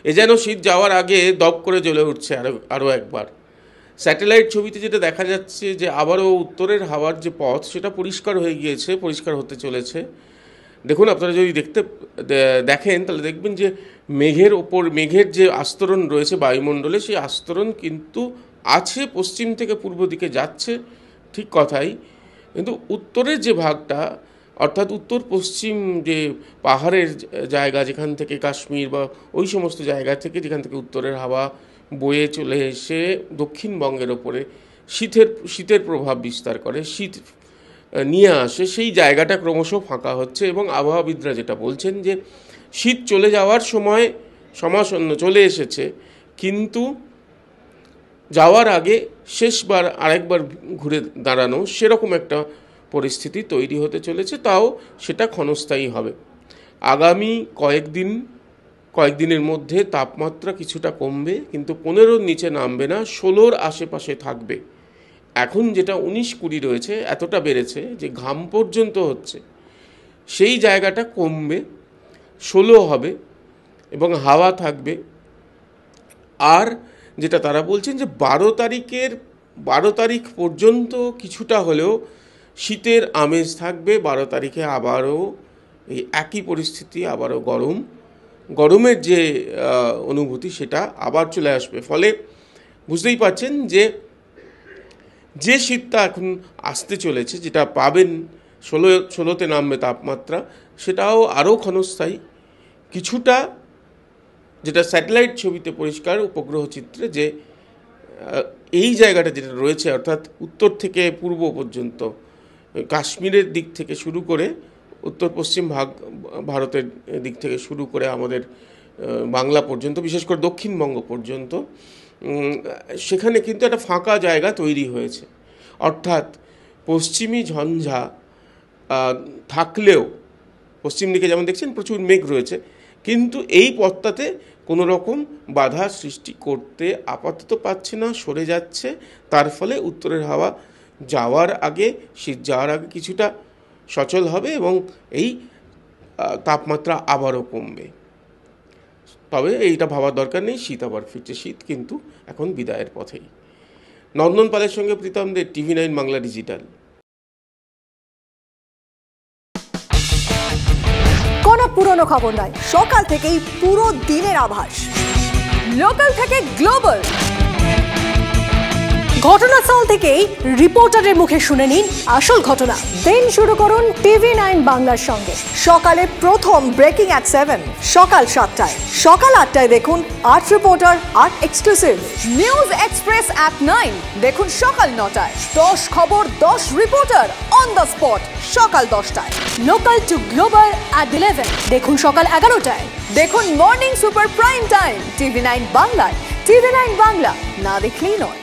এ যেন শীত যাওয়ার আগে দপ করে জ্বলে উঠছে আরও একবার। স্যাটেলাইট ছবিতে যেটা দেখা যাচ্ছে যে আবারও উত্তরের হাওয়ার যে পথ সেটা পরিষ্কার হয়ে গিয়েছে, পরিষ্কার হতে চলেছে। দেখুন, আপনারা যদি দেখেন তাহলে দেখবেন যে মেঘের যে আস্তরণ রয়েছে বায়ুমণ্ডলে, সেই আস্তরণ কিন্তু আছে, পশ্চিম থেকে পূর্ব দিকে যাচ্ছে, ঠিক কথাই। কিন্তু উত্তরের যে ভাগটা, অর্থাৎ উত্তর পশ্চিম যে পাহাড়ের জায়গা, যেখান থেকে কাশ্মীর বা ওই সমস্ত জায়গা থেকে যেখান থেকে উত্তরের হাওয়া বয়ে চলে এসে দক্ষিণবঙ্গের ওপরে শীতের প্রভাব বিস্তার করে, শীত নিয়ে আসে, সেই জায়গাটা ক্রমশ ফাঁকা হচ্ছে। এবং আবহাওয়াবিদরা যেটা বলছেন যে শীত চলে যাওয়ার সময় সমাসন্ন চলে এসেছে, কিন্তু যাওয়ার আগে শেষবার আরেকবার ঘুরে দাঁড়ানো সেরকম একটা পরিস্থিতি তৈরি হতে চলেছে, তাও সেটা ক্ষণস্থায়ী হবে। আগামী কয়েকদিনের মধ্যে তাপমাত্রা কিছুটা কমবে, কিন্তু 15-র নিচে নামবে না, 16-র আশেপাশে থাকবে। এখন যেটা 19-20 রয়েছে, এতটা বেড়েছে যে ঘাম পর্যন্ত হচ্ছে, সেই জায়গাটা কমবে, 16 হবে এবং হাওয়া থাকবে। আর যেটা তারা বলছেন যে 12 তারিখ পর্যন্ত কিছুটা হলেও শীতের আমেজ থাকবে। 12 তারিখে আবারও এই একই পরিস্থিতি, আবারও গরমের যে অনুভূতি সেটা আবার চলে আসবে। ফলে বুঝতেই পারছেন যে শীতটা এখন আসতে চলেছে, যেটা পাবেন 16তে নামবে তাপমাত্রা, সেটাও আরও ক্ষণস্থায়ী কিছুটা। যেটা স্যাটেলাইট ছবিতে পরিষ্কার, উপগ্রহ চিত্রে, যে এই জায়গাটা যেটা রয়েছে, অর্থাৎ উত্তর থেকে পূর্ব পর্যন্ত, কাশ্মীরের দিক থেকে শুরু করে উত্তর পশ্চিম ভারতের দিক থেকে শুরু করে আমাদের বাংলা পর্যন্ত, বিশেষ করে দক্ষিণবঙ্গ পর্যন্ত, সেখানে কিন্তু একটা ফাঁকা জায়গা তৈরি হয়েছে। অর্থাৎ পশ্চিমী ঝঞ্ঝা থাকলেও পশ্চিম দিকে যেমন দেখছেন প্রচুর মেঘ রয়েছে, কিন্তু এই পথটাতে কোনো রকম বাধা সৃষ্টি করতে আপাতত পাচ্ছে না, সরে যাচ্ছে। তার ফলে উত্তরের হাওয়া শীত যাওয়ার আগে কিছুটা সচল হবে এবং এই তাপমাত্রা আবারও কমবে। তবে এইটা ভাবার দরকার নেই, শীত আবার ফিরছে। শীত কিন্তু এখন বিদায়ের পথেই। নন্দন পালের সঙ্গে প্রীতম দে, TV9 বাংলা ডিজিটাল। কোনো পুরনো খবর নয়, সকাল থেকেই পুরো দিনের আভাস, লোকাল থেকে গ্লোবাল। ঘটনাস্থল থেকেই রিপোর্টারের মুখে শুনে নিন আসল ঘটনা। দিন শুরু করুন TV9 বাংলার সঙ্গে। সকালে প্রথম ব্রেকিং at 7, সকাল 7টায়, সকাল 8টায় দেখুন art reporter, art exclusive. News express at 9 দেখুন সকাল 9টায়। 10 খবর, 10 রিপোর্টার অন দ্য স্পট সকাল 10টায়। লোকাল টু গ্লোবাল at 11 দেখুন সকাল 11টায়। দেখুন morning super prime time TV9 বাংলায়। TV9 বাংলা না দেখলেই নয়।